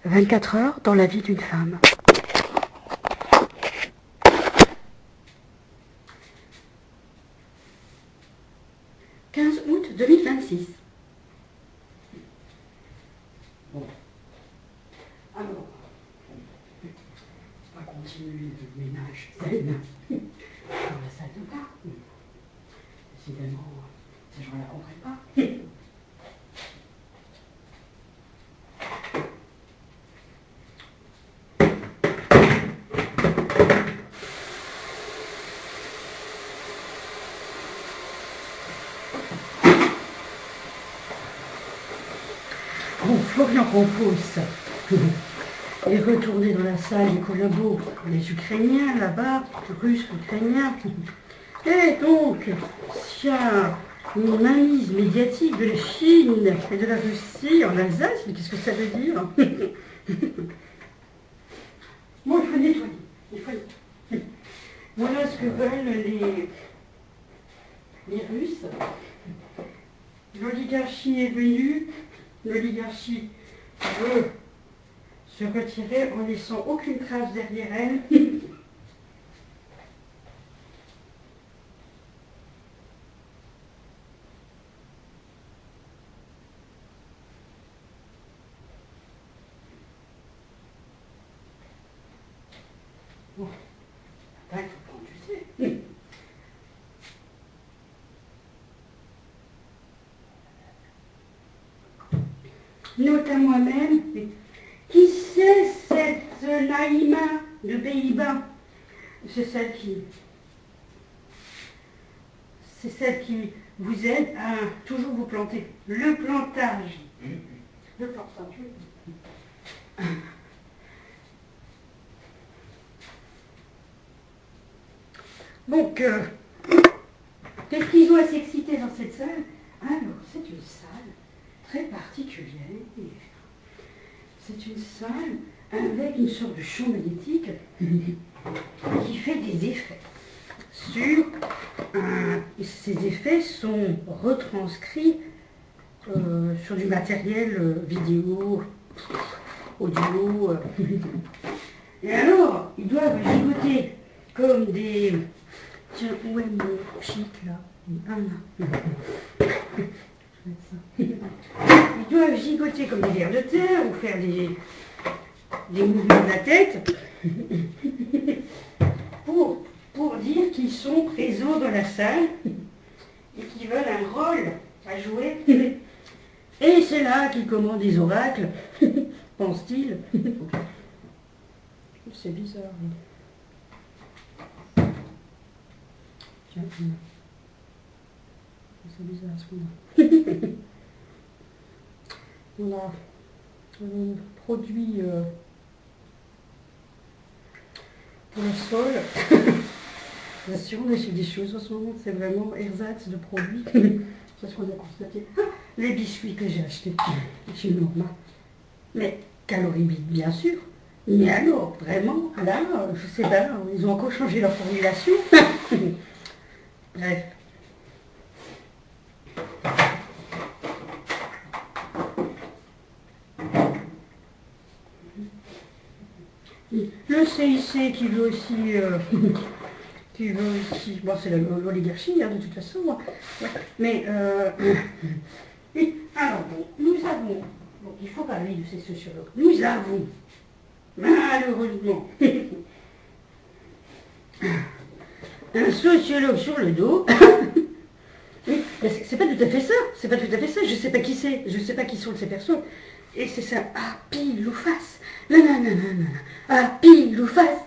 24 heures dans la vie d'une femme. « 15 août 2026. » Bon. Alors, on va continuer le ménage zen dans la salle de bain. Décidément, ces gens ne la comprennent pas. Bon, Florian Campos est retourné dans la salle du collabo des Ukrainiens là-bas, Russes, Ukrainiens. Et donc, s'il y a une mainmise médiatique de la Chine et de la Russie en Alsace, mais qu'est-ce que ça veut dire? Bon, il faut nettoyer. Voilà ce que veulent les Russes. L'oligarchie est venue. L'oligarchie veut se retirer en laissant aucune trace derrière elle. Bon, il faut prendre du thé. Note à moi-même, qui c'est cette Naïma de Pays-Bas? C'est celle qui vous aide à toujours vous planter. Le plantage. Le plantage. Donc, qu'est-ce qu'ils ont à s'exciter dans cette salle? Alors, c'est une salle très particulière. C'est une salle avec une sorte de champ magnétique qui fait des effets. Ces effets sont retranscrits sur du matériel vidéo, audio. Et alors, ils doivent gigoter comme des... Tiens, où est mon chic là? Ils doivent gigoter comme des vers de terre ou faire des mouvements de la tête pour dire qu'ils sont présents dans la salle et qu'ils veulent un rôle à jouer. Et c'est là qu'ils commandent des oracles, pense-t-il. C'est bizarre. Tiens, c'est bizarre ce qu'on a. On a un produit pour le sol. Bien sûr, on achète des choses en ce moment, c'est vraiment ersatz de produits. C'est ce qu'on a constaté. Les biscuits que j'ai achetés chez Norma. Mais calorimétriques, bien sûr. Mais alors, vraiment, là, je sais pas, ils ont encore changé leur formulation. Bref. Le CIC qui veut aussi, bon c'est l'oligarchie de toute façon, ouais. Mais alors bon, nous avons, bon, il faut parler de ces sociologues, nous avons malheureusement un sociologue sur le dos. Oui, c'est pas tout à fait ça, je sais pas qui c'est, je sais pas qui sont ces personnes. Et c'est ça, à pile ou face. Non, à pile ou face.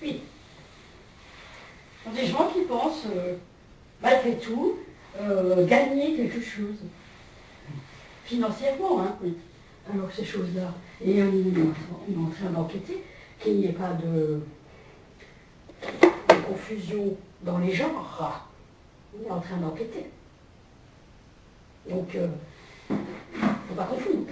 Oui. Des gens qui pensent, malgré tout, gagner quelque chose. Financièrement, hein, oui. Alors ces choses-là. Et on est en train d'enquêter qu'il n'y ait pas de confusion dans les genres. On est en train d'enquêter. Donc, faut pas confondre.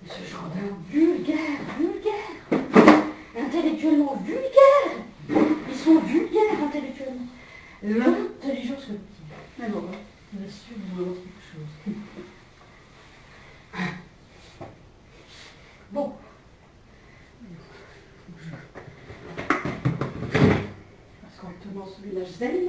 Ce jardin vulgaire, intellectuellement vulgaire. Ils sont vulgaires intellectuellement. L'intelligence collective. Mais bon, je vais suivre vous montrer quelque chose. Bon. Parce qu'en tenant ce village zen,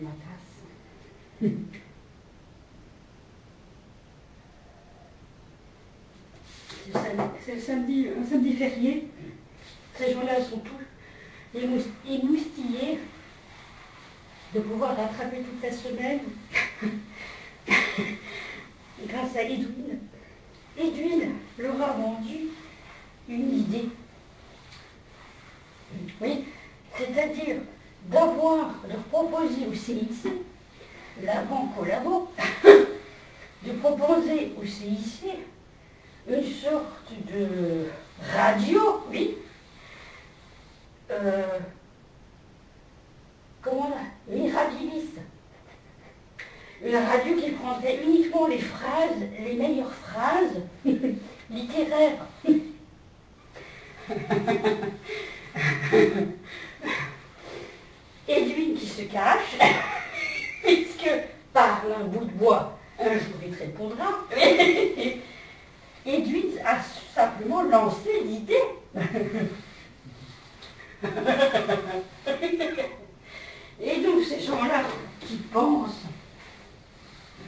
ma tasse. C'est le samedi, un samedi férié. Ces gens-là sont tous émoustillés de pouvoir rattraper toute la semaine grâce à Edwin. Edwin leur a vendu une idée. Oui, c'est-à-dire leur proposer au CIC, la banque au labo, de proposer au CIC une sorte de radio, oui, comment on a, mirabiliste. Une radio qui prendrait uniquement les phrases, les meilleures phrases littéraires. Edwin qui se cache, puisque par un bout de bois, un jour il te répondra. Edwin a simplement lancé l'idée. Et donc ces gens-là qui pensent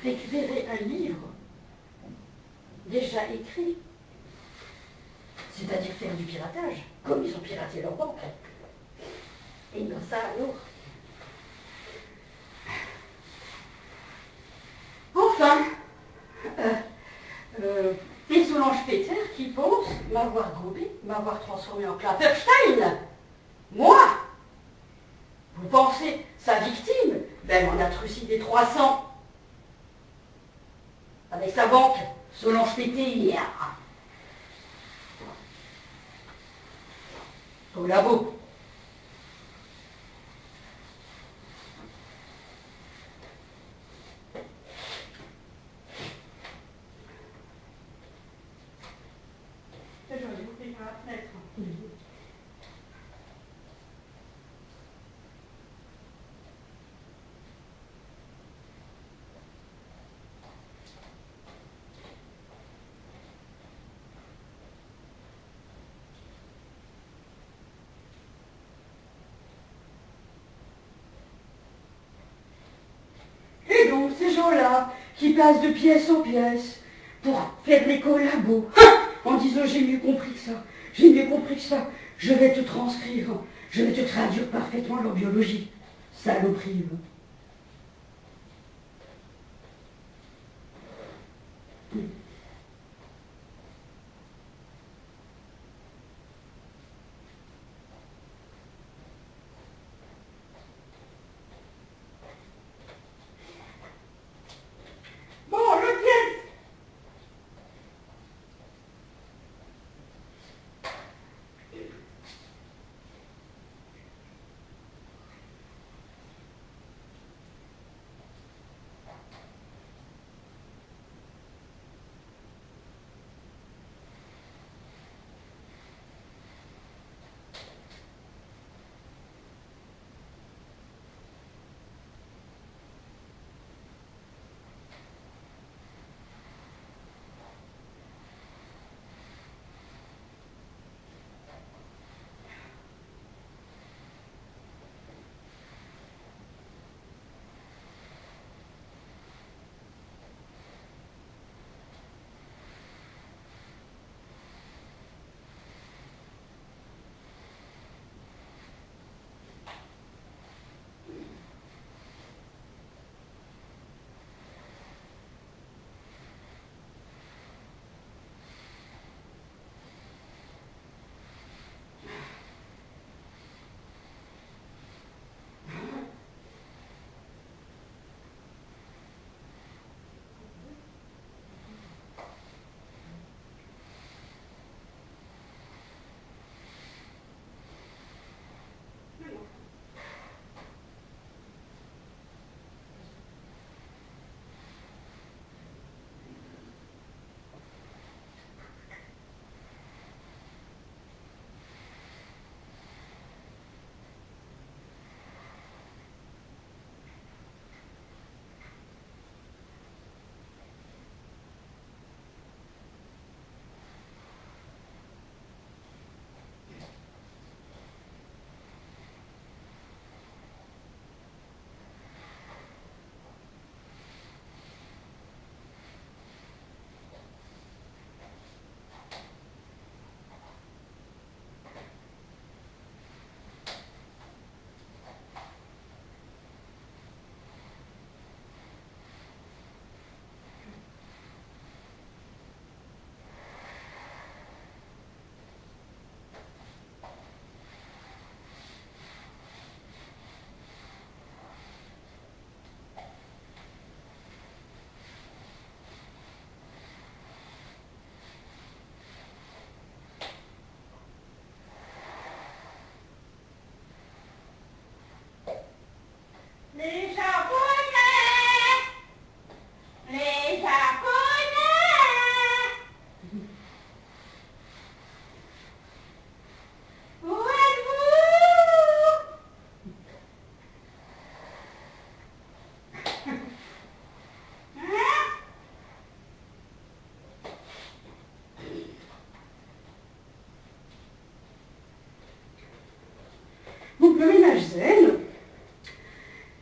récupérer un livre déjà écrit, c'est-à-dire faire du piratage, comme ils ont piraté leur banque, et dans ça alors. Enfin, et Solange Peter qui pense m'avoir gobé, m'avoir transformé en Klapperstein. Moi, vous pensez, sa victime, ben m'en a trucidé 300. Avec sa banque, Solange Peter. Au labo. J'aurais dû ouvrir la fenêtre. Et donc, ces gens-là qui passent de pièce en pièce pour faire les collabos, en disant j'ai mieux compris que ça, j'ai mieux compris que ça, je vais te transcrire, je vais te traduire parfaitement leur biologie. Saloperie. Bon, le pièce.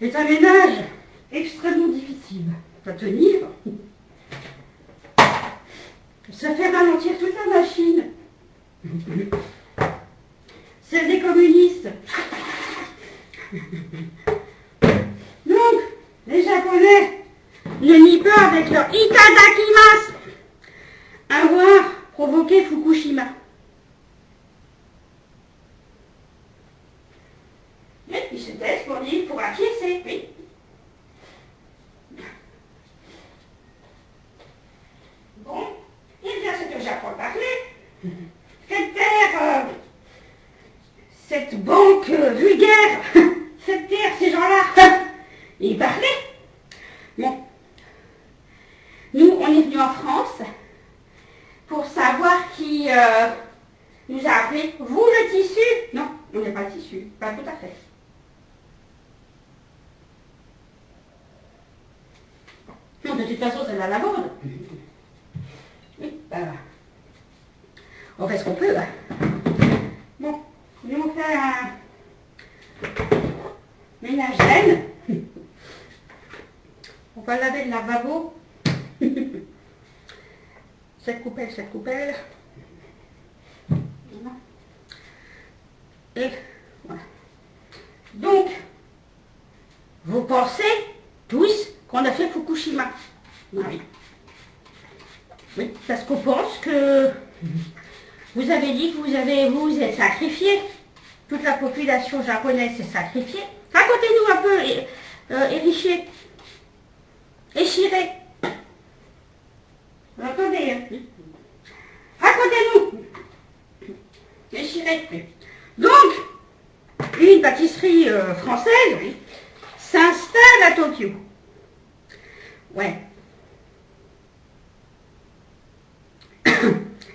est un ménage extrêmement difficile à tenir. Ça fait ralentir toute la machine. Celle des communistes. Donc, les Japonais ne nient pas avec leur itadakimasu avoir provoqué Fukushima. Mais ils se taisent pour dire, pour acquiescer, oui. Bon, eh bien c'est que Japon parlait. Cette terre, cette banque vulgaire, cette terre, ces gens-là, ils parlaient. Bon, nous, on est venus en France pour savoir qui nous a appelés. Vous, le tissu? Non, on n'est pas le tissu, pas tout à fait. Non, de toute façon, c'est la lavande. Oui, ben, on fait ce qu'on peut. Hein. Bon, nous on fait un ménage zen. On va laver le lavabo. Cette coupelle. Voilà. Et voilà. Donc, vous pensez tous qu'on a fait Fukushima? Oui. Oui, parce qu'on pense que vous avez dit que vous êtes sacrifié. Toute la population japonaise s'est sacrifiée. Racontez-nous un peu, Ériché. Échiré. Attendez. Hein. Racontez-nous. Échiré. Donc, une pâtisserie française s'installe à Tokyo. Ouais.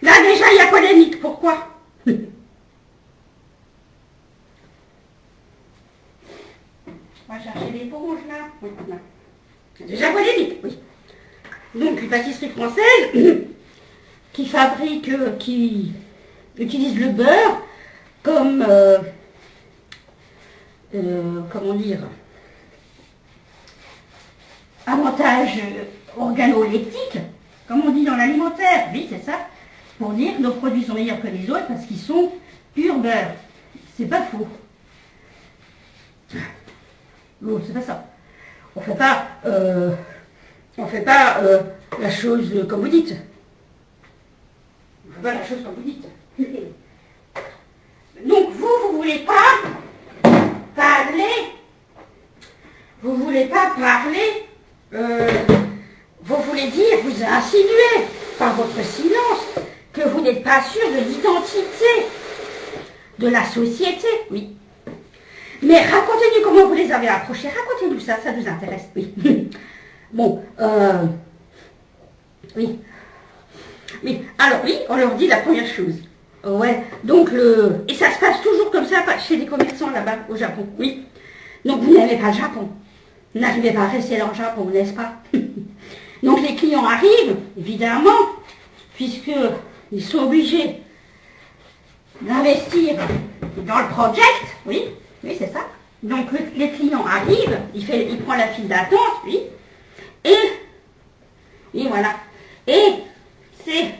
Là déjà il y a polémique, pourquoi? On va chercher l'éponge là. Oui, là. Déjà polémique, oui. Donc une pâtisserie française qui fabrique, qui utilise le beurre comme, comment dire, avantage organoleptique, comme on dit dans l'alimentaire, oui c'est ça, pour dire que nos produits sont meilleurs que les autres parce qu'ils sont pur beurre. C'est pas faux. Bon, c'est pas ça. On fait pas la chose comme vous dites. On fait pas la chose comme vous dites. Donc vous voulez pas parler, vous voulez vous voulez dire, vous insinuez par votre silence que vous n'êtes pas sûr de l'identité de la société, oui. Mais racontez-nous comment vous les avez approchés, racontez-nous ça, ça nous intéresse, oui. Bon, oui. Oui, alors oui, on leur dit la première chose. Ouais, donc et ça se passe toujours comme ça chez les commerçants là-bas au Japon, oui. Donc vous n'aimez pas le Japon. Vous n'arrivez pas à rester dans le Japon, n'est-ce pas? Donc les clients arrivent, évidemment, puisqu'ils sont obligés d'investir dans le project, oui, c'est ça. Donc les clients arrivent, il prend la file d'attente, oui, et voilà. Et c'est,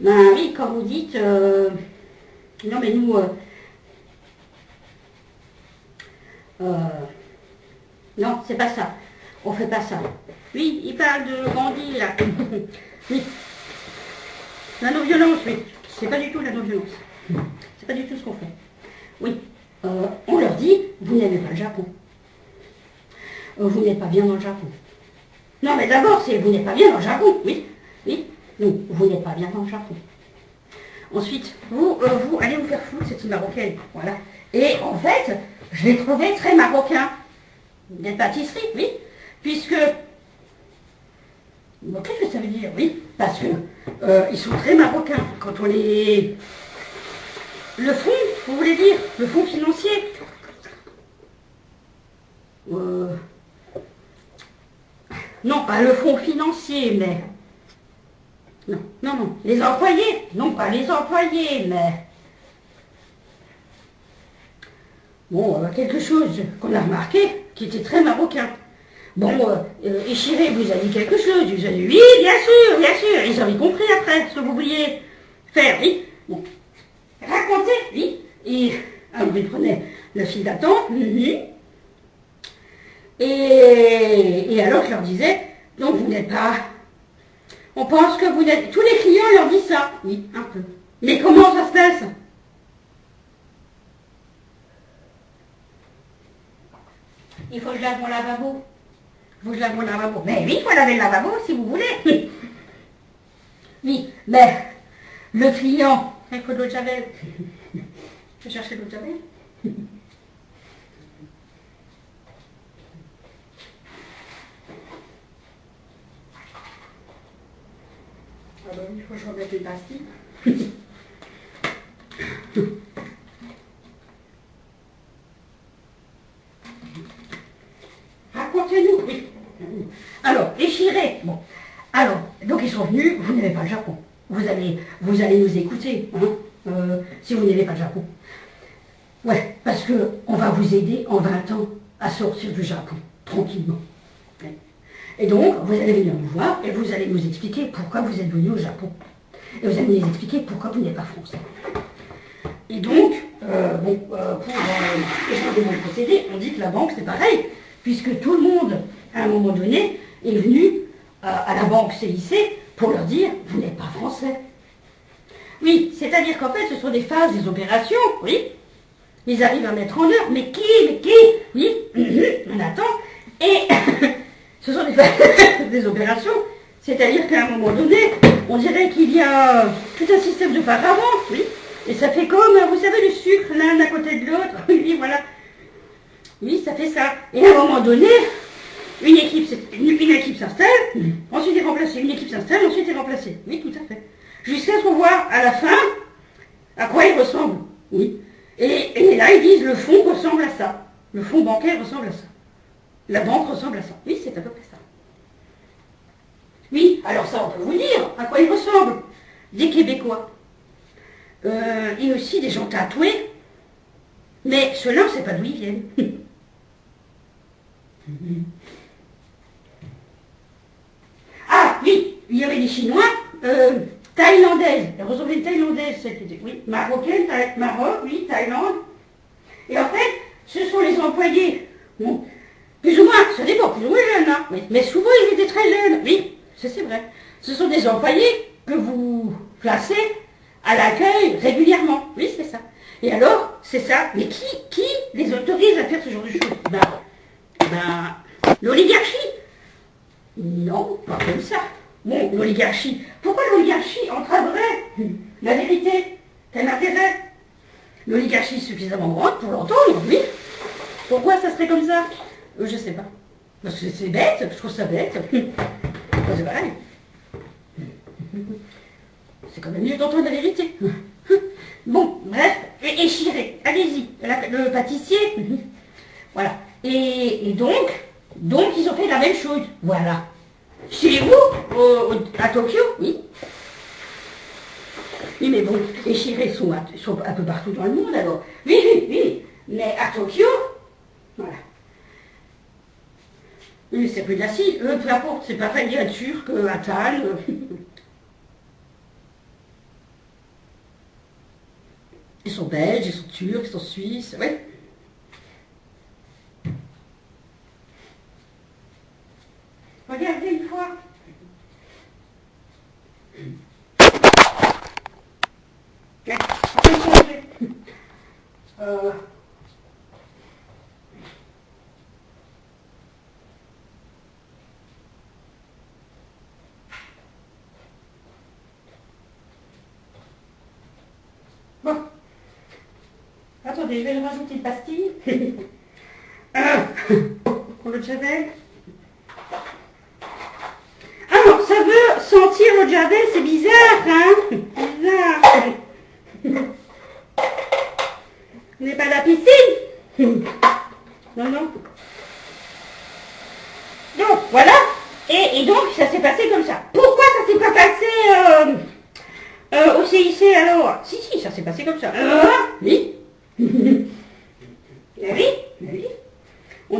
ben oui, comme vous dites, non mais nous, non, c'est pas ça. On fait pas ça. Oui, il parle de Gandhi, là. Oui. La non-violence, oui. C'est pas du tout la non-violence. C'est pas du tout ce qu'on fait. Oui. On leur dit, vous n'aimez pas le Japon. Vous n'êtes pas bien dans le Japon. Non, mais d'abord, c'est vous n'êtes pas bien dans le Japon. Oui. Oui. Non, vous n'êtes pas bien dans le Japon. Ensuite, vous allez vous faire foutre, c'est une marocaine. Voilà. Et en fait, je l'ai trouvé très marocain. Des pâtisseries, oui, puisque, bon, qu'est-ce que ça veut dire, oui, parce que ils sont très marocains, quand on les... Le fonds, vous voulez dire, le fonds financier, non, pas le fonds financier, mais, non, les employés, non pas les employés, mais, bon, quelque chose qu'on a remarqué, qui était très marocain. Bon, Échiré vous a dit quelque chose. Vous a dit, oui, bien sûr. Ils avaient compris après ce que vous vouliez faire, oui. Bon. Racontez, oui. Et alors, il prenait le fil d'attente. Et alors, je leur disais, donc vous n'êtes pas... On pense que vous n'êtes... Tous les clients leur disent ça. Oui, un peu. Mais comment ça se passe? Il faut que je lave mon lavabo. Mais oui, il faut laver le lavabo si vous voulez. Oui, mais le client... Il faut de l'eau de Javel. Je vais chercher de l'eau de Javel. Ah ben oui, il faut que je remette une pastille. Racontez-nous, oui. Alors, Échiré, bon. Alors, donc ils sont venus, vous n'aimez pas le Japon. Vous allez nous écouter, hein, si vous n'aimez pas le Japon. Ouais, parce qu'on va vous aider en 20 ans à sortir du Japon, tranquillement. Et donc, vous allez venir nous voir et vous allez nous expliquer pourquoi vous êtes venus au Japon. Et vous allez nous expliquer pourquoi vous n'êtes pas français. Et donc, pour échanger mon procédé, on dit que la banque c'est pareil, puisque tout le monde, à un moment donné, est venu à la banque CIC pour leur dire « vous n'êtes pas français ». Oui, c'est-à-dire qu'en fait, ce sont des phases des opérations, oui. Ils arrivent à mettre en œuvre, mais qui? Oui, on attend. Et ce sont des phases des opérations, c'est-à-dire qu'à un moment donné, on dirait qu'il y a tout un système de paravent, oui. Et ça fait comme, vous savez, le sucre l'un à côté de l'autre, oui, voilà. Oui, ça fait ça. Et à un moment donné, une équipe s'installe, ensuite est remplacée. Une équipe s'installe, ensuite est remplacée. Oui, tout à fait. Jusqu'à ce qu'on voit à la fin à quoi ils ressemblent. Oui. Et là, ils disent le fonds ressemble à ça. Le fonds bancaire ressemble à ça. La banque ressemble à ça. Oui, c'est à peu près ça. Oui, alors ça, on peut vous dire à quoi ils ressemblent. Des Québécois. Et aussi des gens tatoués. Mais ceux-là, on ne sait pas d'où ils viennent. Ah, oui, il y avait des Chinois, thaïlandaises. Elles ressemblaient à une thaïlandaise, oui, marocaine, Maroc, oui, Thaïlande. Et en fait, ce sont les employés, bon, plus ou moins, ça dépend, plus ou moins jeunes, hein, oui, mais souvent ils étaient très jeunes, oui, c'est vrai. Ce sont des employés que vous placez à l'accueil régulièrement, oui, c'est ça. Et alors, c'est ça, mais qui les autorise à faire ce genre de choses? L'oligarchie. Non, pas comme ça. Bon, l'oligarchie. Pourquoi l'oligarchie entraverait la vérité? Quel intérêt? L'oligarchie est suffisamment grande pour l'entendre, oui. Pourquoi ça serait comme ça? Je sais pas. Parce que c'est bête, je trouve ça bête. C'est pareil. C'est quand même mieux d'entendre la vérité. Bon, bref, Échiré, allez-y, le pâtissier. Voilà. Et donc, ils ont fait la même chose. Voilà. Chez vous, à Tokyo, oui. Oui, mais bon, les Échirés sont un peu partout dans le monde, alors. Oui. Mais à Tokyo, voilà. Oui, c'est plus d'acide. Peu importe, c'est pas pareil à Turc, à Tal. Ils sont belges, ils sont turcs, ils sont suisses, oui. Regardez une fois. On peut changer. Bon. Attendez, je vais lui rajouter une pastille. Pour le javel. Alors, ça veut sentir le javel, c'est bizarre, hein? Bizarre. Vous n'avez pas la piscine? Non. Donc, voilà. Et donc, ça s'est passé comme ça. Pourquoi ça s'est pas passé au CIC alors? Si, ça s'est passé comme ça. Oui. Oui. On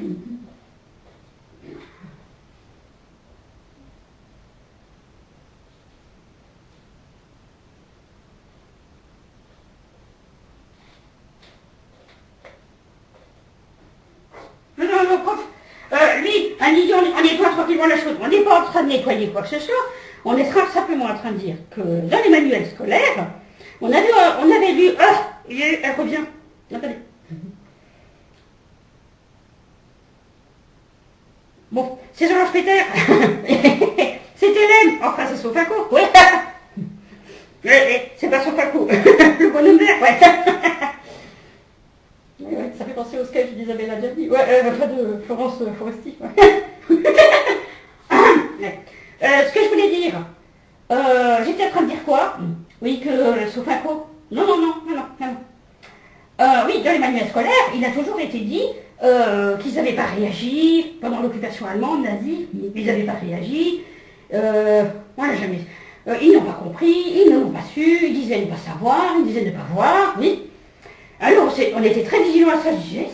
Non, non, non, prof. Lui, on nettoie tranquillement la chose. On n'est pas en train de nettoyer quoi que ce soit. On est simplement en train de dire que dans les manuels scolaires, on avait lu... Ah, elle revient. Attendez. Bon, c'est Georges Peter. C'est Hélène. Enfin, c'est Sofaco. Oui. C'est pas Sofaco. Le bonhomme vert, ouais. Ouais, ça fait penser au sketch d'Isabelle Adjani. Ouais, enfin de Florence Foresti. Ouais. Ce que je voulais dire, j'étais en train de dire quoi? Oui, que Sofaco. Non, non, non, non, non, non. Oui, dans les manuels scolaires, il a toujours été dit qu'ils n'avaient pas réagi pendant l'occupation allemande, nazie. Ils n'avaient pas réagi. On n'a jamais. Ils n'ont pas compris, ils n'ont pas su, ils disaient ne pas savoir, ils disaient ne pas voir, oui. Alors, on était très vigilants à ça. Je disais,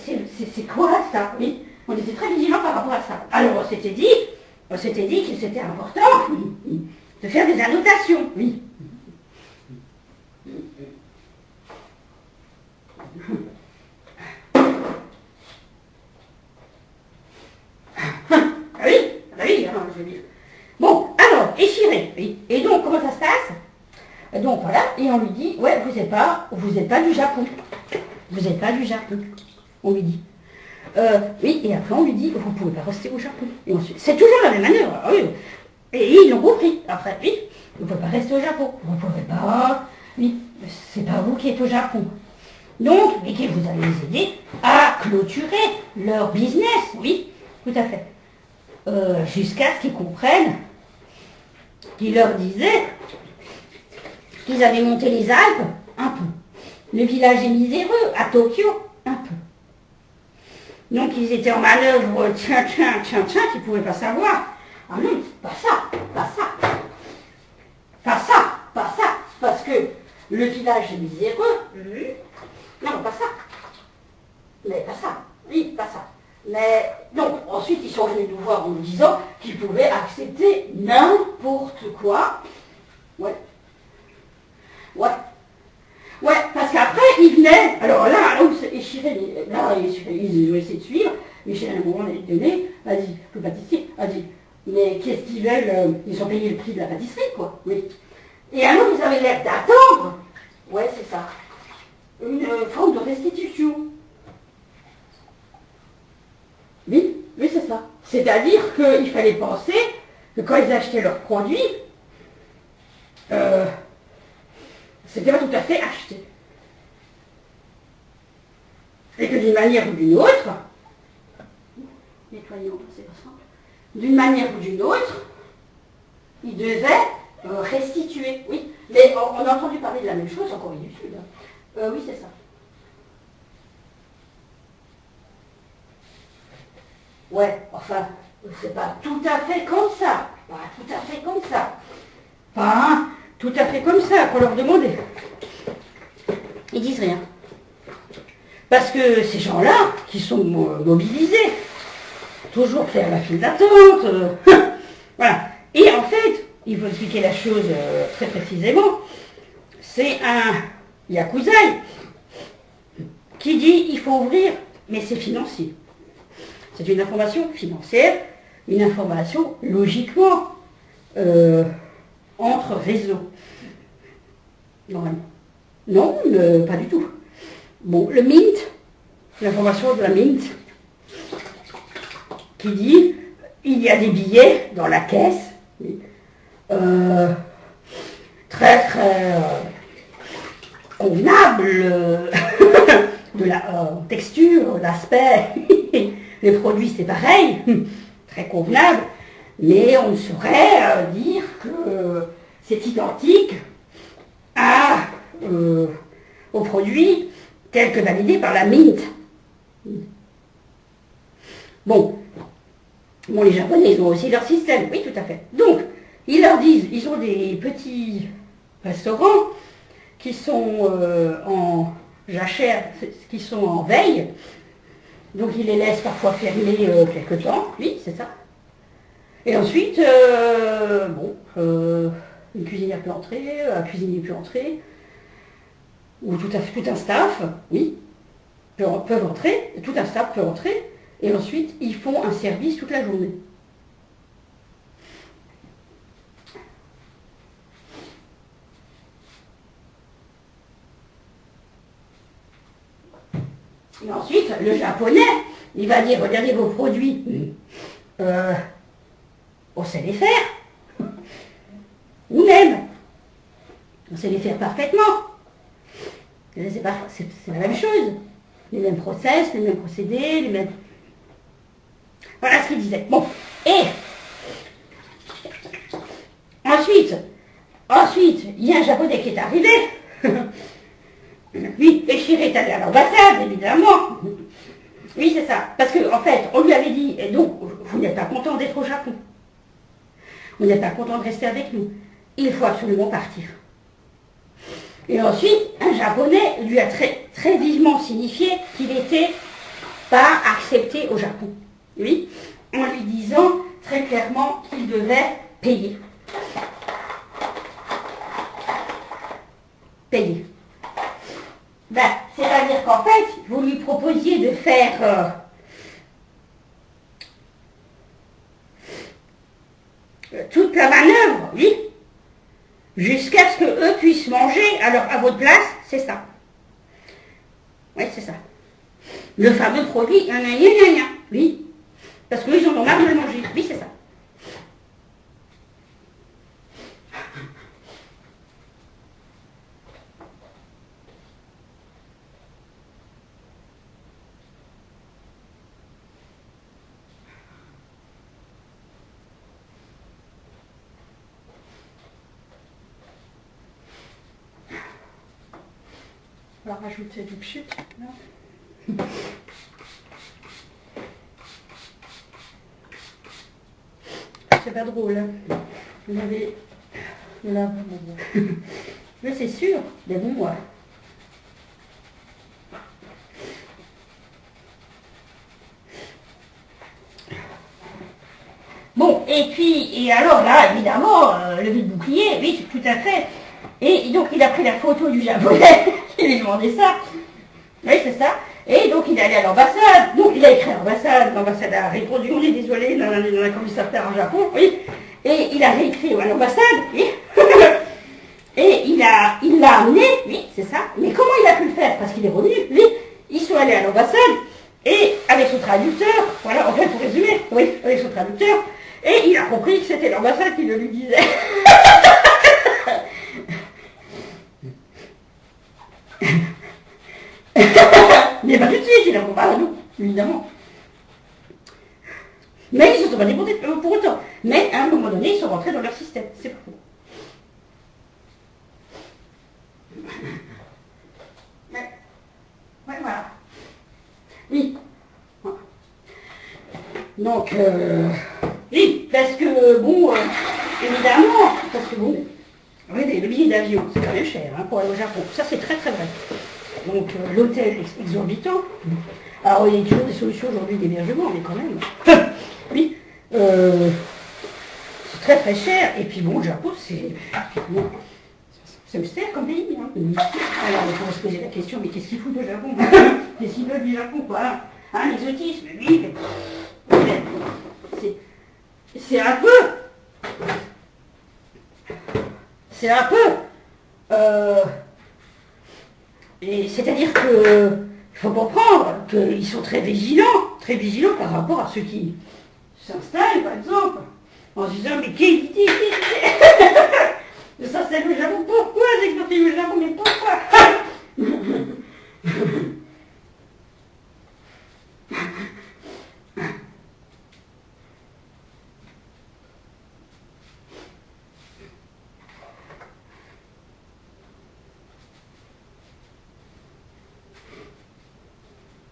c'est quoi ça? Oui, on était très vigilants par rapport à ça. Alors, on s'était dit que c'était important de faire des annotations, oui. Ah oui, alors, je veux dire. Bon, alors, échiré, oui. Et donc, comment ça se passe? Donc, voilà, et on lui dit, ouais, vous n'êtes pas du Japon. Vous n'êtes pas du Japon, on lui dit. Oui, et après on lui dit, vous ne pouvez pas rester au Japon. Et ensuite, c'est toujours la même manœuvre, oui. Et ils l'ont compris. Après, oui, vous ne pouvez pas rester au Japon. Vous ne pouvez pas, oui, c'est pas vous qui êtes au Japon. Donc, et que vous allez les aider à clôturer leur business, oui, tout à fait. Jusqu'à ce qu'ils comprennent qu'ils leur disaient qu'ils avaient monté les Alpes un peu. Le village est miséreux, à Tokyo, un peu. Donc ils étaient en manœuvre, tiens, qu'ils ne pouvaient pas savoir. Ah non, pas ça, pas ça. Pas ça, pas ça. Parce que le village est miséreux. Non, pas ça. Mais pas ça. Oui, pas ça. Mais donc, ensuite, ils sont venus nous voir en nous disant qu'ils pouvaient accepter n'importe quoi. Ouais. Ouais. Ouais, parce qu'après, ils venaient, alors là où Échiré, ils ont essayé de suivre, Michel, à un moment donné, a dit, le pâtissier, a dit, mais qu'est-ce qu'ils veulent, ils ont payé le prix de la pâtisserie, quoi, oui. Et alors, ils avaient l'air d'attendre, ouais, c'est ça, une forme de restitution. Oui, oui, c'est ça. C'est-à-dire qu'il fallait penser que quand ils achetaient leurs produits, c'était pas tout à fait acheté. Et que d'une manière ou d'une autre, nettoyons, c'est pas simple, d'une manière ou d'une autre, ils devaient restituer. Oui, mais on a entendu parler de la même chose en Corée du Sud. Oui, c'est ça. Ouais, enfin, c'est pas tout à fait comme ça. Pas tout à fait comme ça. Pas tout à fait comme ça, qu'on leur demandait. Ils disent rien. Parce que ces gens-là, qui sont mobilisés, toujours faire la file d'attente, voilà. Et en fait, il faut expliquer la chose très précisément, c'est un yakuza qui dit il faut ouvrir, mais c'est financier. C'est une information financière, une information logiquement entre réseaux. Normalement. Non, pas du tout. Bon, le Mint, l'information de la Mint, qui dit il y a des billets dans la caisse, très très convenables, de la texture, l'aspect, les produits c'est pareil, très convenable, mais on ne saurait dire que c'est identique au produit tel que validé par la Mint. Bon, les Japonais, ils ont aussi leur système, oui, tout à fait. Donc, ils leur disent, ils ont des petits restaurants qui sont en jachère, qui sont en veille, Donc il les laisse parfois fermer quelque temps, oui, c'est ça. Et ensuite, une cuisinière peut entrer, un cuisinier peut entrer, ou tout un staff, oui, peuvent entrer, tout un staff peut entrer, et ensuite ils font un service toute la journée. Et ensuite, le japonais, il va dire, regardez vos produits, on sait les faire, ou même, on sait les faire parfaitement. C'est la même chose, les mêmes process, les mêmes procédés, les mêmes... Voilà ce qu'il disait. Bon, et ensuite, il y a un japonais qui est arrivé. Oui, et Chiré est allé à l'ambassade, évidemment. Oui, c'est ça. Parce qu'en fait, on lui avait dit, et donc, vous n'êtes pas content d'être au Japon. Vous n'êtes pas content de rester avec nous. Il faut absolument partir. Et ensuite, un japonais lui a très, très vivement signifié qu'il n'était pas accepté au Japon. Oui, en lui disant très clairement qu'il devait payer. Payer. Ben, c'est-à-dire qu'en fait, vous lui proposiez de faire toute la manœuvre, oui, jusqu'à ce qu'eux puissent manger à votre place, c'est ça. Oui, c'est ça. Le fameux produit, oui, parce qu'ils en ont marre de le manger, oui, c'est ça. On va rajouter du pchut, là. C'est pas drôle, hein. Vous avez... Là, mais c'est sûr, mais bon, ouais. Bon, et puis, et alors là, évidemment, le vide-bouclier, oui, tout à fait. Et donc, il a pris la photo du japonais qui lui demandait ça. Oui, c'est ça. Et donc, il est allé à l'ambassade. Donc, il a écrit à l'ambassade. L'ambassade a répondu, on est désolé, on a commencé à faire en Japon, oui. Et il a réécrit à l'ambassade, oui. Et il l'a amené, oui, c'est ça. Mais comment il a pu le faire? Parce qu'il est revenu, oui. Ils sont allés à l'ambassade, et avec son traducteur, voilà, en fait, pour résumer, oui, avec son traducteur, et il a compris que c'était l'ambassade qui le lui disait. Mais pas tout de suite, il a compris à nous, évidemment. Mais ils ne se sont pas débrouillés pour autant. Mais à un moment donné, ils sont rentrés dans leur système. C'est pas faux. Ouais, voilà. Oui. Donc, oui, parce que, bon, évidemment, parce que, bon, regardez, le billet d'avion, c'est quand même cher hein, pour aller au Japon. Ça, c'est très, très vrai. Donc, l'hôtel exorbitant. Alors, il y a toujours des solutions aujourd'hui d'hébergement, mais quand même. Oui. C'est très, très cher. Et puis, bon, le Japon, c'est... Bon, c'est austère comme pays. Hein. Alors, on peut se poser la question, mais qu'est-ce qu'il fout au Japon? Qu'est-ce qu'ils veulent du Japon, quoi? Un exotisme, oui, mais c'est un peu... C'est un peu... et c'est-à-dire que... Il faut comprendre qu'ils sont très vigilants par rapport à ceux qui s'installent, par exemple, en se disant, mais qui je s'installe au Japon, pourquoi j'exporte au Japon, mais pourquoi?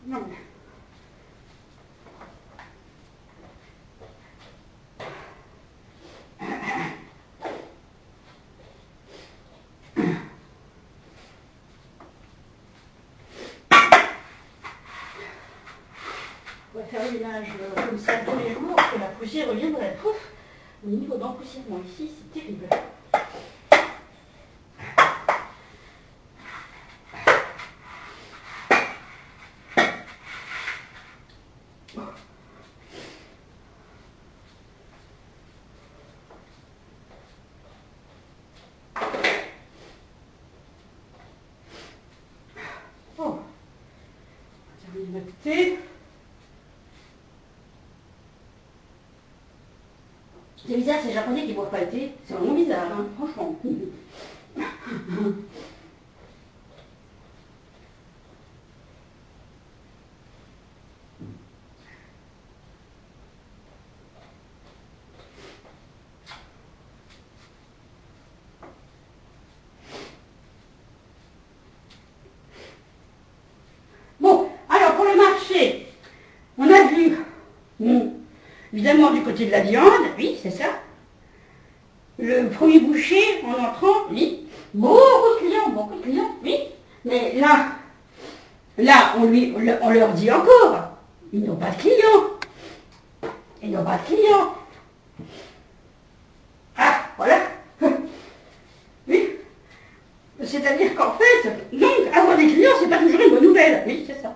Non. faire le ménage comme ça tous les jours, que la poussière reviendrait. Ouf, au niveau d'empoussièrement ici, c'est terrible. Oh, on va terminer notre thé. C'est bizarre, ces Japonais qui ne boivent pas le thé. C'est vraiment bizarre, hein, franchement. Bon, alors pour le marché, on a vu, évidemment du côté de la viande, oui, c'est ça. Le premier boucher, en entrant, oui, beaucoup de clients, oui. Mais là, on leur dit encore, ils n'ont pas de clients. Ils n'ont pas de clients. Ah, voilà. Oui. C'est-à-dire qu'en fait, donc, avoir des clients, c'est pas toujours une bonne nouvelle. Oui, c'est ça.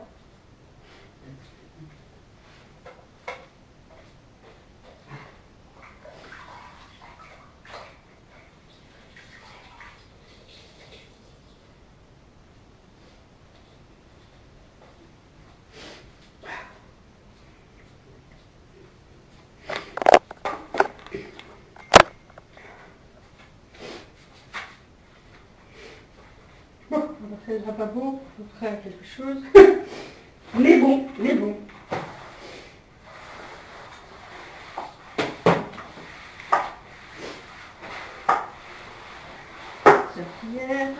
Bon, ça ne sera pas beau, on fera quelque chose. Mais bon, mais bon. Serpillière.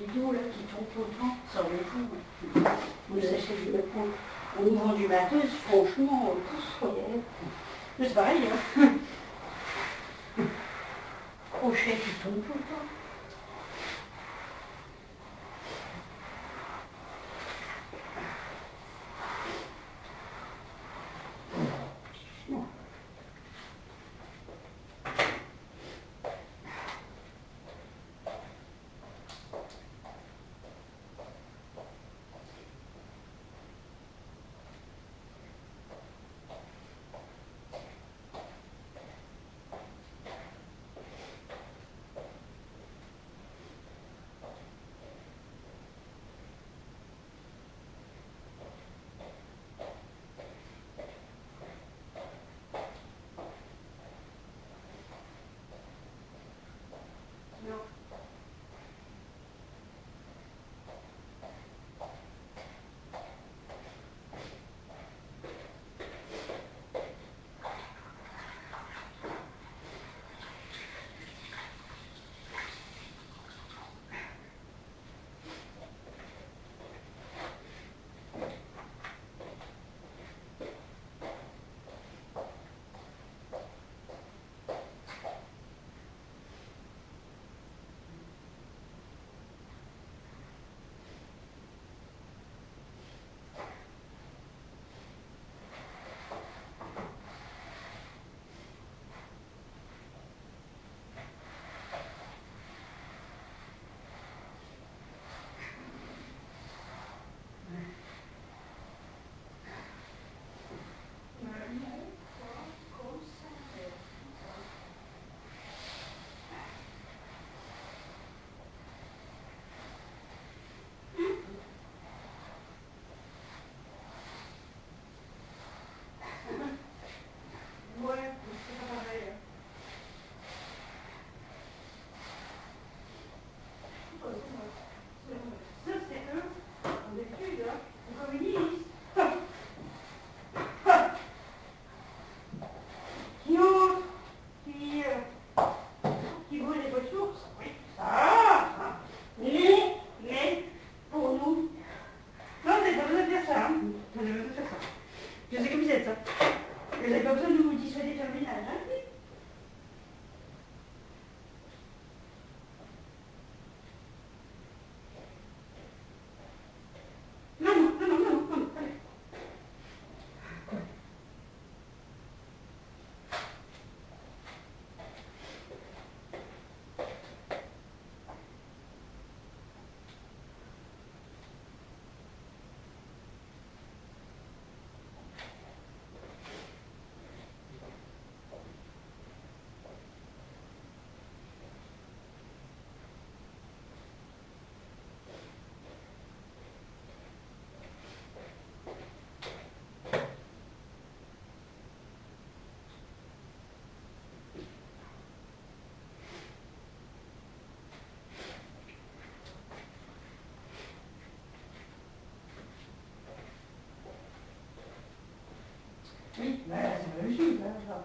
Vidéo là qui tourne tout le temps, ça revient. On les achète du matin. On nous vend du matos, franchement, tous croyez. C'est pareil, hein. Crochet qui tourne tout le temps. Bon.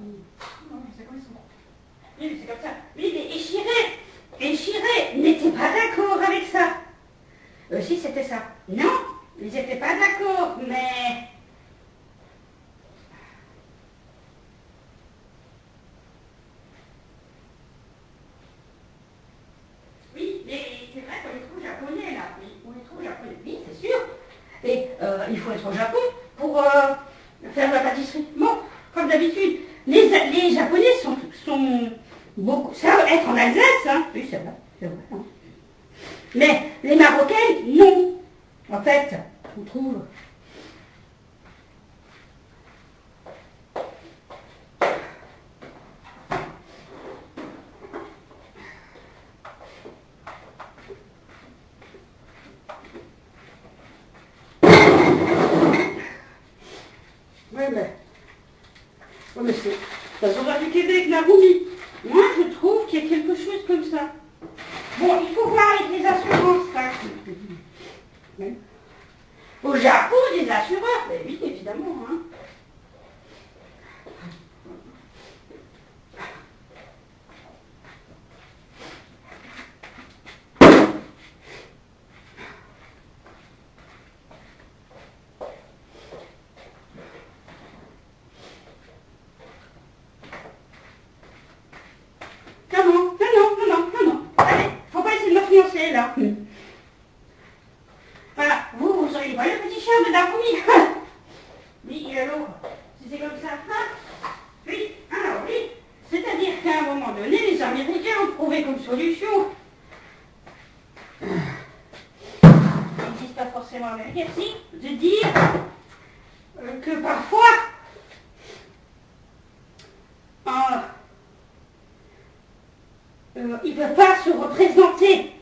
Non, c'est comme ça. Oui, mais c'est comme ça. Oui, mais Échiré n'était pas d'accord avec ça. Si, c'était ça. Non, ils n'étaient pas d'accord, mais... Oui, mais c'est vrai qu'on est trop japonais, là. Oui, on est trop japonais. Oui, c'est sûr. Et il faut être au Japon pour faire la pâtisserie. Bon, comme d'habitude, les Japonais sont beaucoup... Ça va être en Alsace, hein. Oui, c'est vrai, hein. Mais les Marocains, non. En fait, on trouve... Ouais, mais c'est... Ça sera du Québec, Narumi. Moi, je trouve qu'il y a quelque chose comme ça. Bon, il faut voir avec les assurances, ça. Oui. Au Japon, des assureurs, mais oui, évidemment, hein. Non. Allez, faut pas essayer de m'influencer, là. Voilà, vous seriez pas le petit chien de Darwin. Oui, et alors, si c'est comme ça, hein? Oui, alors oui. C'est-à-dire qu'à un moment donné, les Américains ont trouvé comme solution. Il n'existe pas forcément américain, si, de dire que parfois, ils ne peuvent pas se représenter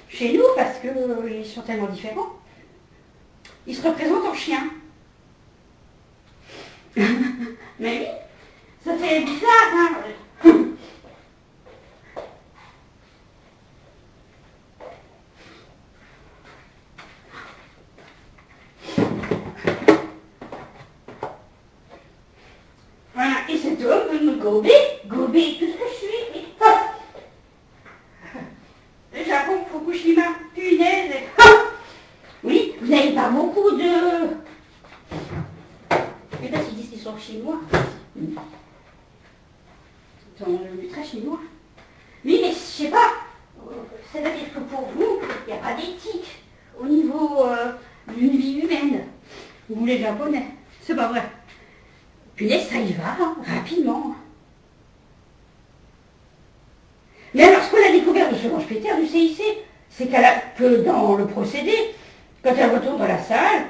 chez nous parce qu'ils sont tellement différents. Ils se représentent en chien. Mais oui, ça fait bizarre, hein. Voilà, et cet homme veut me gober tout ce que je suis. Et, le Japon, Fukushima, punaise. Oui, vous n'avez pas beaucoup de... Mais parce qu'ils disent qu'ils sont chinois. Ils sont ultra chinois. Oui, mais je sais pas. C'est-à-dire que pour vous, il n'y a pas d'éthique au niveau d'une vie humaine. Vous, les Japonais. C'est pas vrai. Punaise, ça y va, hein, rapidement. Mais alors, ce qu'on a découvert de Solange Péter du CIC, c'est que dans le procédé, quand elle retourne dans la salle,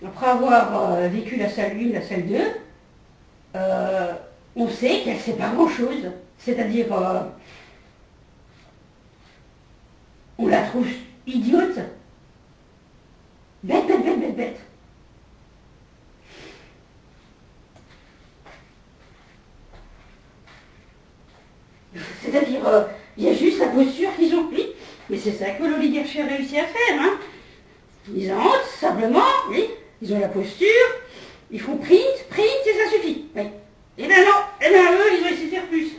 après avoir vécu la salle 1, la salle 2, on sait qu'elle ne sait pas grand-chose. C'est-à-dire, on la trouve idiote, bête. C'est-à-dire, il y a juste la posture qu'ils ont pris. Mais c'est ça que l'oligarchie a réussi à faire, hein. Ils entrent, simplement, oui, ils ont la posture, ils font print, et ça suffit. Oui. Et ben non, eux, ils ont essayé de faire plus.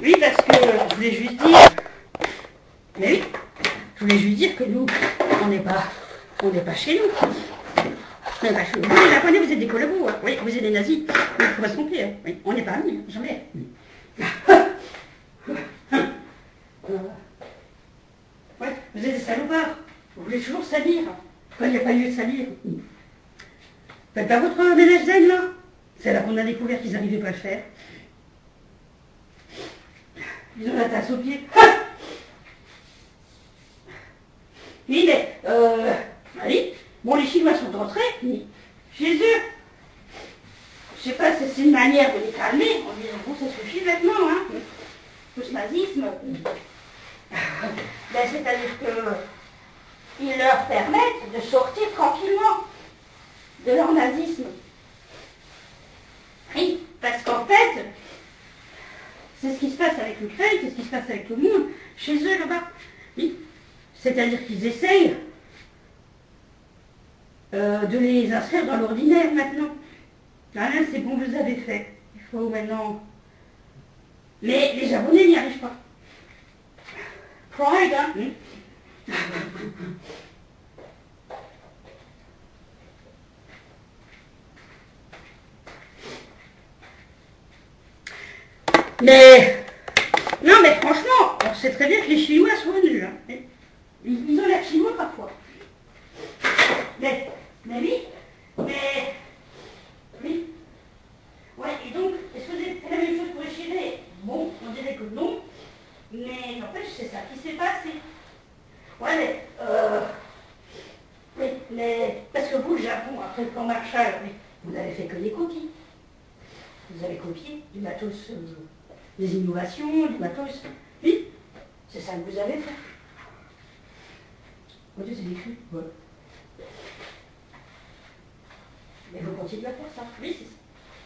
Oui, parce que je voulais juste dire... Mais oui, je voulais juste dire que nous, on n'est pas chez nous. On n'est pas chez nous. Vous, les Japonais, vous êtes des collabos, hein. Oui, vous êtes des nazis. Il faut pas se tromper, hein. Oui, on n'est pas amis, jamais. Ouais, vous êtes des salopards. Vous voulez toujours salir. Quand il n'y a pas lieu de salir. Faites pas votre ménage zen, là. C'est là qu'on a découvert qu'ils n'arrivaient pas à le faire. Ils ont la tasse aux pieds. Oui, mais, allez, bon, les Chinois sont rentrés, mais chez eux, je sais pas si c'est une manière de les calmer, en disant, bon, ça suffit maintenant, hein, tout ce nazisme. Ben, c'est-à-dire qu'ils leur permettent de sortir tranquillement de leur nazisme. Oui, Parce qu'en fait, c'est ce qui se passe avec l'Ukraine, c'est ce qui se passe avec tout le monde, chez eux là-bas. Oui. C'est-à-dire qu'ils essayent de les inscrire dans l'ordinaire maintenant. Là, c'est bon, vous avez fait. Il faut maintenant... Mais les Japonais n'y arrivent pas. Pride, hein. Mais, non mais franchement, on sait très bien que les Chinois sont nuls. Hein. Ils ont l'air chinois parfois. Mais oui, oui. Ouais, et donc, est-ce que c'est la même chose pour les Chinois? Bon, on dirait que non, mais n'empêche, c'est ça qui s'est passé. Ouais, oui, mais, parce que vous, le Japon, après le plan Marshall, oui, vous n'avez fait que des copies. Vous avez copié du matos, des innovations, du matos. Oui, c'est ça que vous avez fait. Oh Dieu, c'est écrit. Ouais. Mais vous continuez à faire ça. Oui,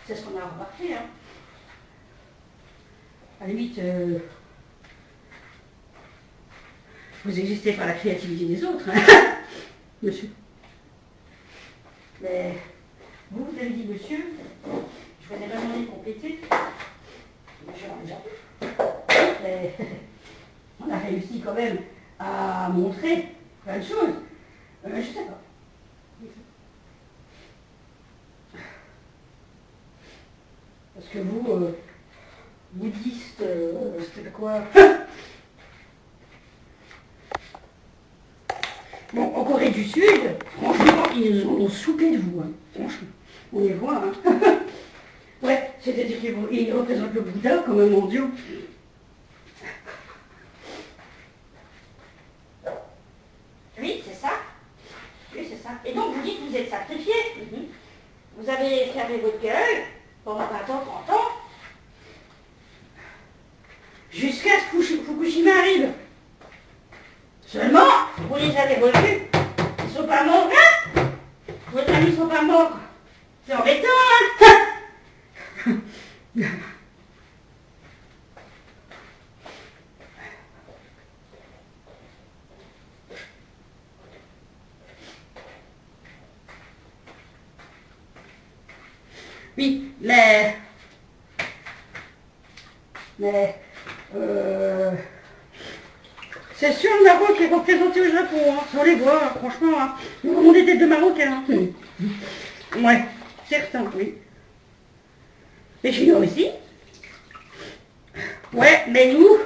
c'est ce qu'on a remarqué. Hein. À la limite, vous existez par la créativité des autres, hein, monsieur. Mais vous avez dit, monsieur, je vous ai pas demandé de compléter. Je l'en ai déjà fait. Mais on a réussi quand même à montrer plein de choses. Je sais pas. Parce que vous, bouddhiste, c'était quoi? Bon, en Corée du Sud, franchement, ils nous ont soupé de vous. Hein. Franchement, on les voit. Hein. Ouais, c'est-à-dire qu'ils représentent le Bouddha comme un mondial. Oui, c'est ça. Oui, c'est ça. Et donc, vous dites que vous êtes sacrifié. Vous avez fermé votre gueule pendant 20 ans, 30 ans, jusqu'à ce que Fukushima arrive. Seulement, vous les avez revus. Ils sont pas morts, hein? Vos amis sont pas morts. C'est embêtant, hein? Oui, mais c'est sûr, le Maroc est représenté au Japon, hein, on les voit, hein, franchement, hein. Nous avons des têtes de Marocains. Hein. Ouais, certains, oui. Les Chinois aussi. Ouais, mais nous,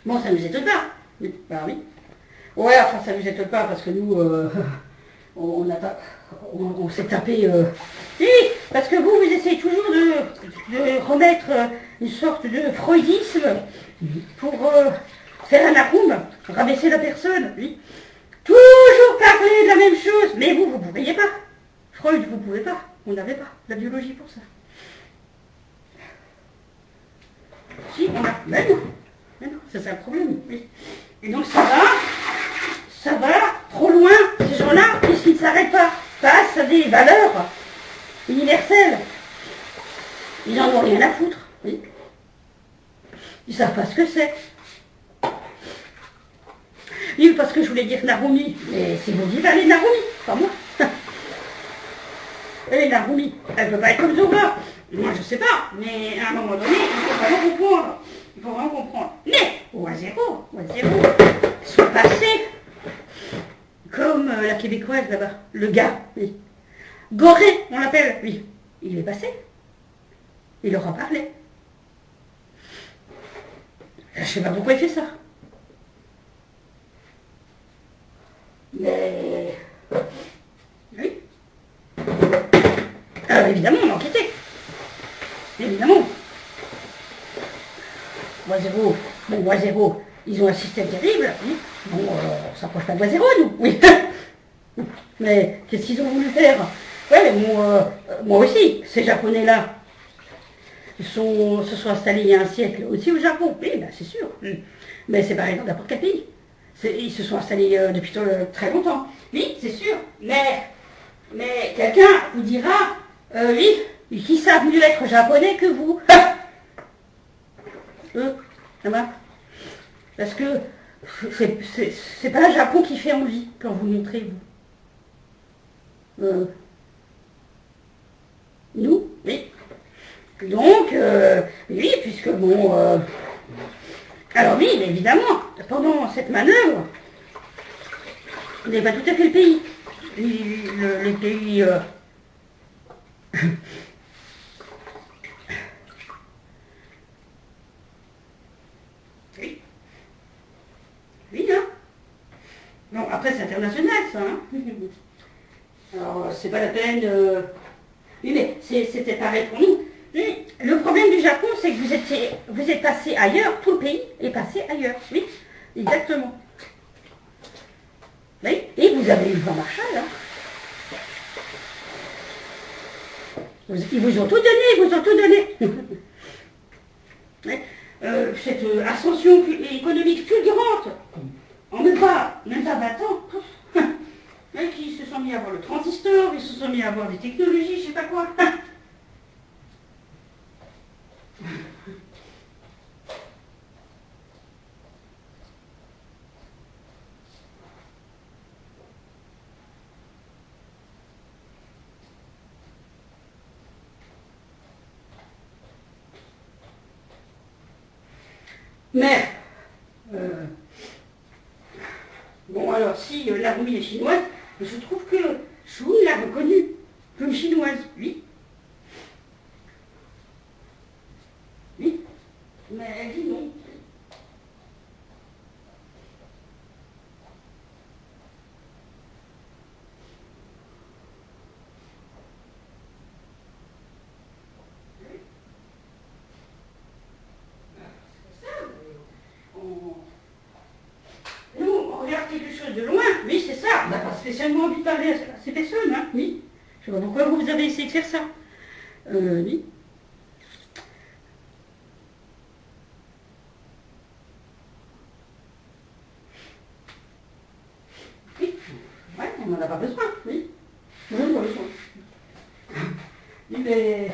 bon, ça nous étonne pas. Oui, bah oui. Ouais, enfin, ça nous étonne pas parce que nous, on s'est tapé... Oui, parce que vous essayez toujours de remettre une sorte de freudisme pour faire un arôme, rabaisser la personne, oui. Toujours parler de la même chose, mais vous ne pourriez pas. Freud, vous ne pouvez pas. On n'avait pas la biologie pour ça. Si, on a... Mais non, c'est ça le problème, oui. Et donc ça va trop loin, ces gens-là, puisqu'ils ne s'arrêtent pas face à des valeurs universelles. Ils n'en ont rien à foutre, oui. Ils ne savent pas ce que c'est. Oui, parce que je voulais dire Narumi, mais c'est vous dites, allez, Narumi, pas moi. Et Narumi, elle ne peut pas être comme Zora. Moi, je sais pas, mais à un moment donné, il faut vraiment comprendre. Il faut vraiment comprendre. Mais, Oisero, sont passés comme la québécoise là-bas, le gars, oui. Goré, on l'appelle, oui. Il est passé. Il leur a parlé. Je sais pas pourquoi il fait ça. Mais... Oui. Alors évidemment, on a enquêté. Évidemment. Oisero, ils ont un système terrible. Oui. Bon, on s'approche pas de Oisero, nous. Oui. Mais qu'est-ce qu'ils ont voulu faire? Ouais, mais moi aussi, ces Japonais-là, se sont installés il y a un siècle aussi au Japon. Oui, ben, c'est sûr. Mais c'est pareil dans n'importe quel pays. Ils se sont installés depuis très longtemps. Oui, c'est sûr. Mais quelqu'un vous dira, oui, et qui savent mieux être japonais que vous. Eux, ça va. Parce que c'est pas le Japon qui fait envie quand vous montrez, vous. Nous, oui. Donc, oui, puisque bon... alors oui, mais évidemment, pendant cette manœuvre, vous n'avez pas tout à fait le pays. Les pays... oui. Oui, hein. Bon, après, c'est international, ça, hein. Alors, c'est pas la peine... Oui, mais c'était pareil pour nous. Le problème du Japon, c'est que vous êtes passé ailleurs, tout le pays est passé ailleurs. Oui, exactement. Oui, et vous avez eu le plan Marshall, hein. Ils vous ont tout donné, ils vous ont tout donné. Cette ascension économique fulgurante, en même pas 20 ans, qui se sont mis à avoir le transistor, ils se sont mis à avoir des technologies, je sais pas quoi. Mais, bon alors si l'armée est chinoise, je trouve que Shun l'a reconnue comme chinoise, oui. Oui, mais elle dit non. Nous, on regarde quelque chose de loin, oui, c'est ça. On n'a pas spécialement envie de parler à ces personnes, hein, oui. Je ne sais pas pourquoi vous avez essayé de faire ça. Oui. Oui. Ouais, on n'en a pas besoin, oui. On n'en a pas besoin. Mais...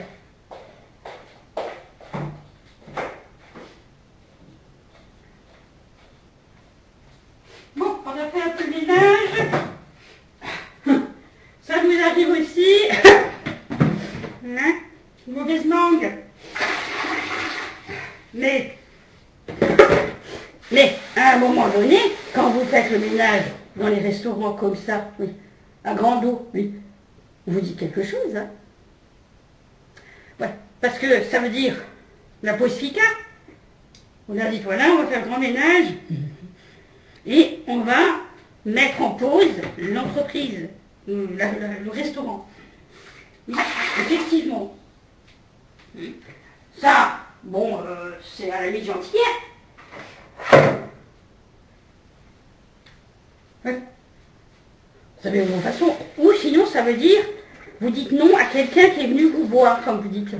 Bon, on a fait un peu de ménage. Ça nous arrive aussi. Hein? Mauvaise langue. Mais, à un moment donné, quand vous faites le ménage dans les restaurants comme ça, oui, à grande eau, oui, vous dites quelque chose, hein? Ouais, parce que ça veut dire la pause FICA. On a dit, voilà, on va faire le grand ménage et on va mettre en pause l'entreprise, le restaurant. Oui, effectivement. Ça, bon, c'est à la limite gentil. Ouais. Vous savez, de toute façon. Ou sinon, ça veut dire, vous dites non à quelqu'un qui est venu vous voir, comme vous dites.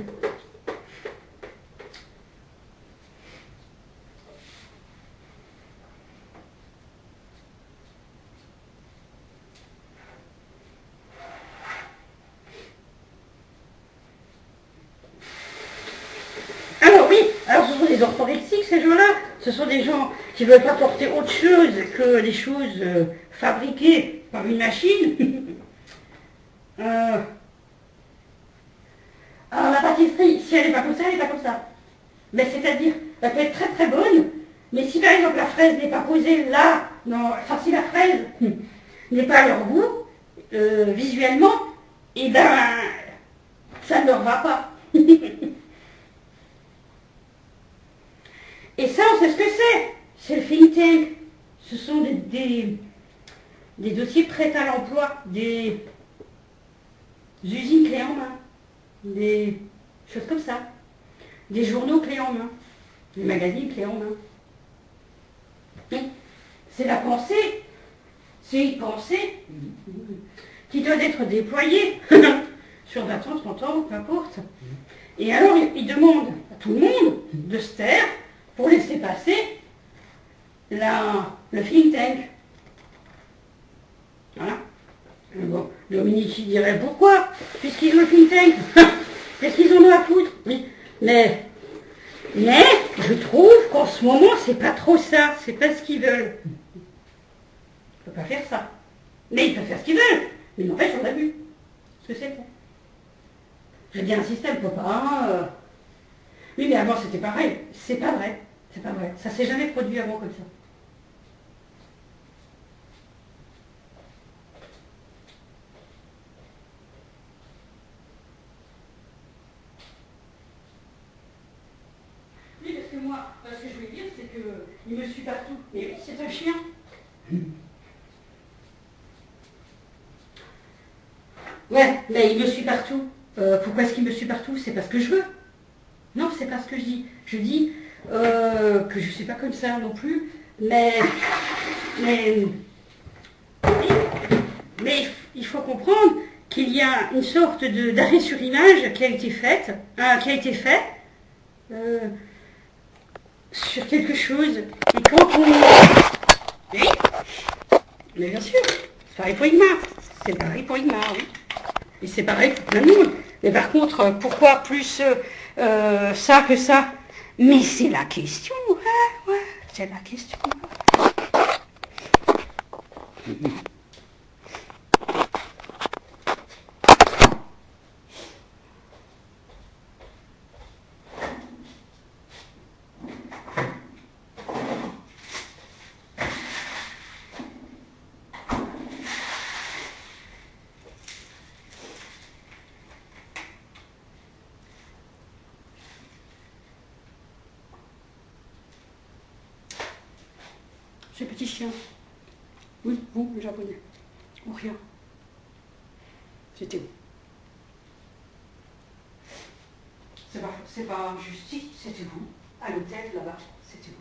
Alors oui, alors ce sont des orthorexiques, ces gens-là. Ce sont des gens qui ne veulent pas porter autre chose que des choses fabriquées par une machine. Alors la pâtisserie, si elle n'est pas comme ça, elle n'est pas comme ça. Mais c'est-à-dire, elle peut être très très bonne, mais si par exemple la fraise n'est pas posée là, non, enfin si la fraise n'est pas à leur goût, visuellement, eh ben, ça ne leur va pas. Et ça, on sait ce que c'est. C'est le think tank. Ce sont des dossiers prêts à l'emploi, des usines clés en main, des choses comme ça, des journaux clés en main, des magazines clés en main. C'est la pensée, c'est une pensée qui doit être déployée sur 20 ans, 30 ans, peu importe. Et alors, il demande à tout le monde de se taire pour laisser passer le think tank. Voilà. Bon, Dominique il dirait pourquoi, puisqu'il est le think tank. Qu'est-ce qu'ils en ont à foutre? Oui. Mais, je trouve qu'en ce moment, c'est pas trop ça. C'est pas ce qu'ils veulent. Ils peuvent pas faire ça. Mais ils peuvent faire ce qu'ils veulent. Mais n'empêche, on a vu ce que c'était. J'ai bien un système, papa. Oui, mais avant, c'était pareil. C'est pas vrai. C'est pas vrai. Ça s'est jamais produit avant comme ça. Oui, parce que moi, ce que je voulais dire, c'est qu'il me suit partout. Mais oui, c'est un chien. Ouais, mais il me suit partout. Pourquoi est-ce qu'il me suit partout? C'est parce que je veux. Non, c'est pas ce que je dis. Je dis que je ne suis pas comme ça non plus, mais, mais il faut comprendre qu'il y a une sorte d'arrêt sur image qui a été fait, euh, sur quelque chose. Et quand on... Oui, mais bien sûr, c'est pareil pour Igmar. C'est pareil pour Igmar, oui. Et c'est pareil pour plein de monde. Mais par contre, pourquoi plus ça que ça? Mais c'est la question, ouais, c'est la question. Ce petit chien. Oui, vous, le japonais. Ou rien. C'était vous. C'est pas injustice, c'était vous. À l'hôtel, là-bas, c'était vous.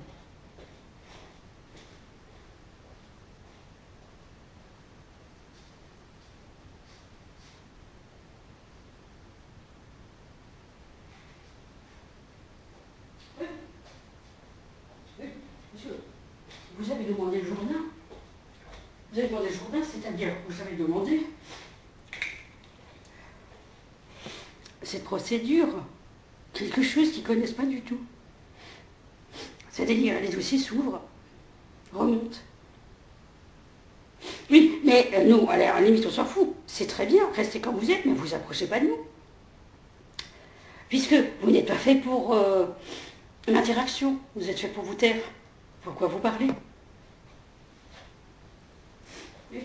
Oui, oui, monsieur. Vous avez demandé le journal. Vous avez demandé le journal, c'est-à-dire, vous avez demandé cette procédure, quelque chose qu'ils ne connaissent pas du tout. C'est-à-dire, les dossiers s'ouvrent, remontent. Oui, mais nous, à la limite, on s'en fout. C'est très bien, restez comme vous êtes, mais vous approchez pas de nous. Puisque vous n'êtes pas fait pour l'interaction, vous êtes fait pour vous taire. Pourquoi vous parlez? Oui.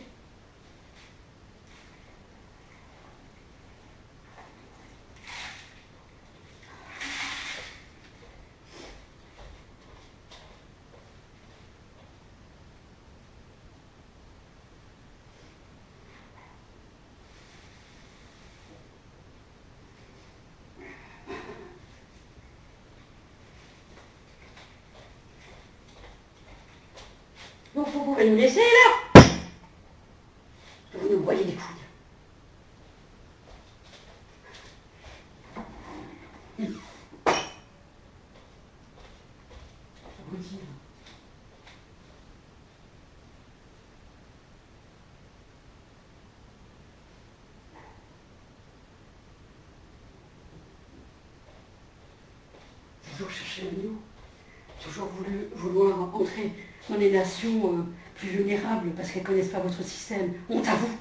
Donc vous pouvez nous laisser là. Vous nous voyez les couilles. Vous dire. Toujours chercher le nous. Toujours vouloir entrer dans les nations plus vulnérables parce qu'elles ne connaissent pas votre système. Honte à vous.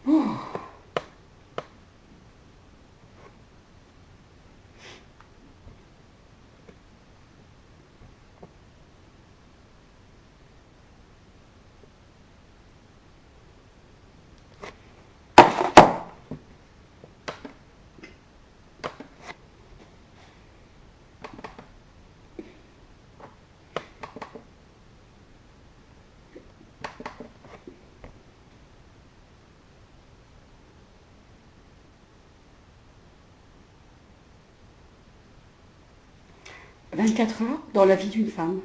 Oh. 24 heures dans la vie d'une femme.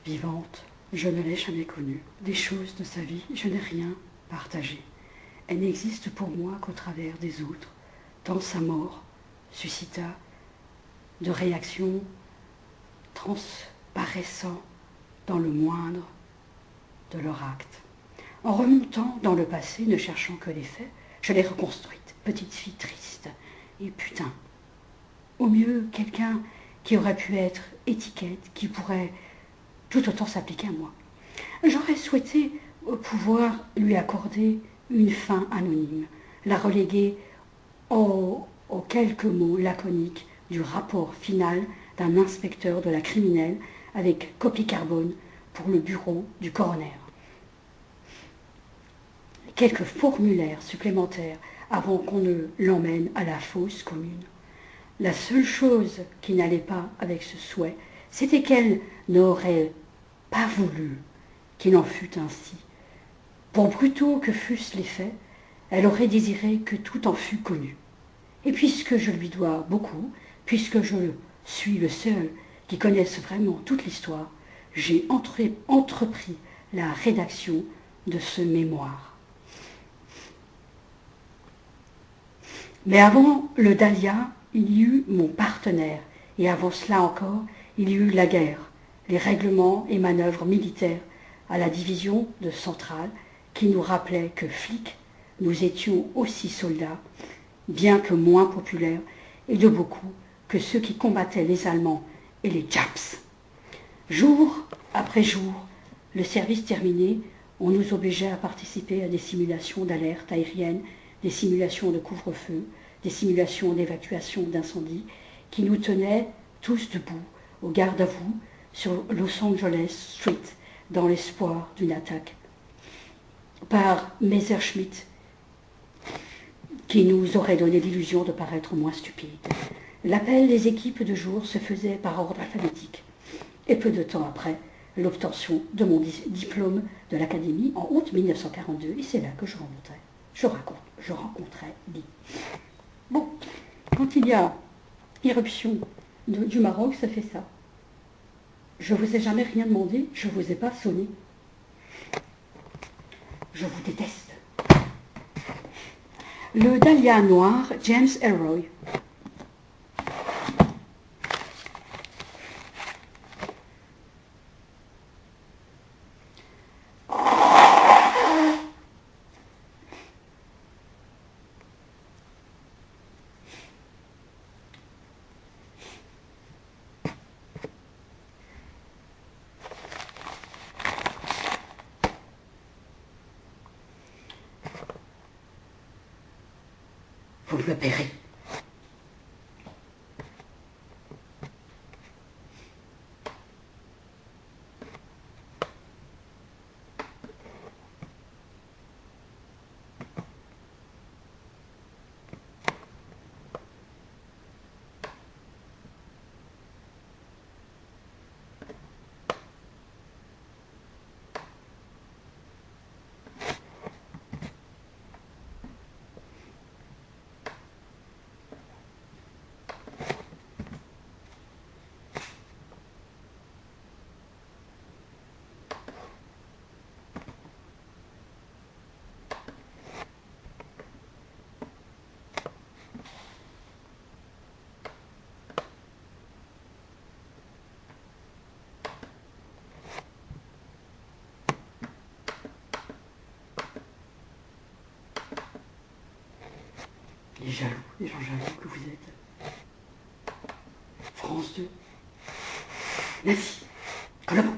Vivante, je ne l'ai jamais connue. Des choses de sa vie, je n'ai rien partagé. Elle n'existe pour moi qu'au travers des autres, tant sa mort suscita de réactions transparaissant dans le moindre de leur acte. En remontant dans le passé, ne cherchant que les faits, je l'ai reconstruite, petite fille triste et putain. Au mieux, quelqu'un qui aurait pu être étiquette, qui pourrait tout autant s'appliquer à moi. J'aurais souhaité pouvoir lui accorder une fin anonyme, la reléguer aux quelques mots laconiques du rapport final d'un inspecteur de la criminelle avec copie carbone pour le bureau du coroner. Quelques formulaires supplémentaires avant qu'on ne l'emmène à la fosse commune. La seule chose qui n'allait pas avec ce souhait, c'était qu'elle n'aurait pas voulu qu'il en fût ainsi. Pour brutaux que fussent les faits, elle aurait désiré que tout en fût connu. Et puisque je lui dois beaucoup, puisque je suis le seul qui connaisse vraiment toute l'histoire, j'ai entrepris la rédaction de ce mémoire. Mais avant le Dahlia, il y eut mon partenaire, et avant cela encore, il y eut la guerre, les règlements et manœuvres militaires à la division de Centrale, qui nous rappelaient que flics, nous étions aussi soldats, bien que moins populaires, et de beaucoup, que ceux qui combattaient les Allemands et les Japs. Jour après jour, le service terminé, on nous obligeait à participer à des simulations d'alerte aérienne, des simulations de couvre-feu, des simulations d'évacuation d'incendie, qui nous tenaient tous debout, au garde-à-vous, sur Los Angeles Street, dans l'espoir d'une attaque par Messerschmitt, qui nous aurait donné l'illusion de paraître moins stupides. L'appel des équipes de jour se faisait par ordre alphabétique. Et peu de temps après, l'obtention de mon diplôme de l'Académie en août 1942, et c'est là que je rencontrais Lee. Bon, quand il y a irruption du Maroc, ça fait ça. Je ne vous ai jamais rien demandé, je ne vous ai pas sonné. Je vous déteste. Le Dahlia noir, James Ellroy. Vous me paierez. Les jaloux, les gens jaloux que vous êtes. France 2. Merci. Collabore.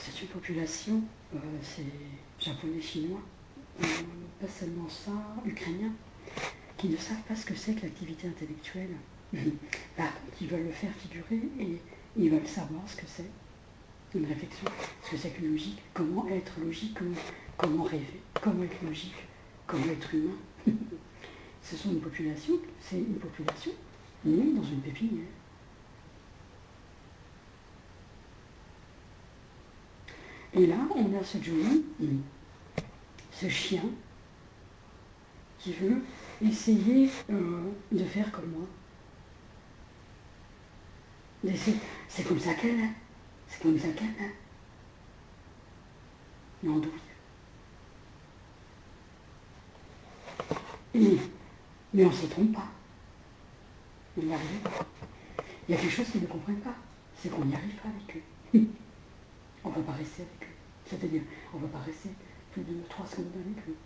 C'est une population, c'est japonais, chinois, pas seulement ça, ukrainiens, qui ne savent pas ce que c'est que l'activité intellectuelle. Par contre, ils veulent le faire figurer et ils veulent savoir ce que c'est une réflexion, ce que c'est qu'une logique, comment être logique, comment rêver, comment être logique, comment être humain. Ce sont une population, c'est une population née dans une pépinière. Et là, on a ce Johnny, ce chien, qui veut essayer de faire comme moi. C'est comme ça qu'elle est. C'est comme ça qu'elle est. L'andouille. Mais on ne se trompe pas. On y arrive pas. Il y a quelque chose qu'ils ne comprennent pas. C'est qu'on n'y arrive pas avec eux. On ne peut pas rester avec eux. C'est-à-dire, on ne peut pas rester plus de 3 secondes avec eux.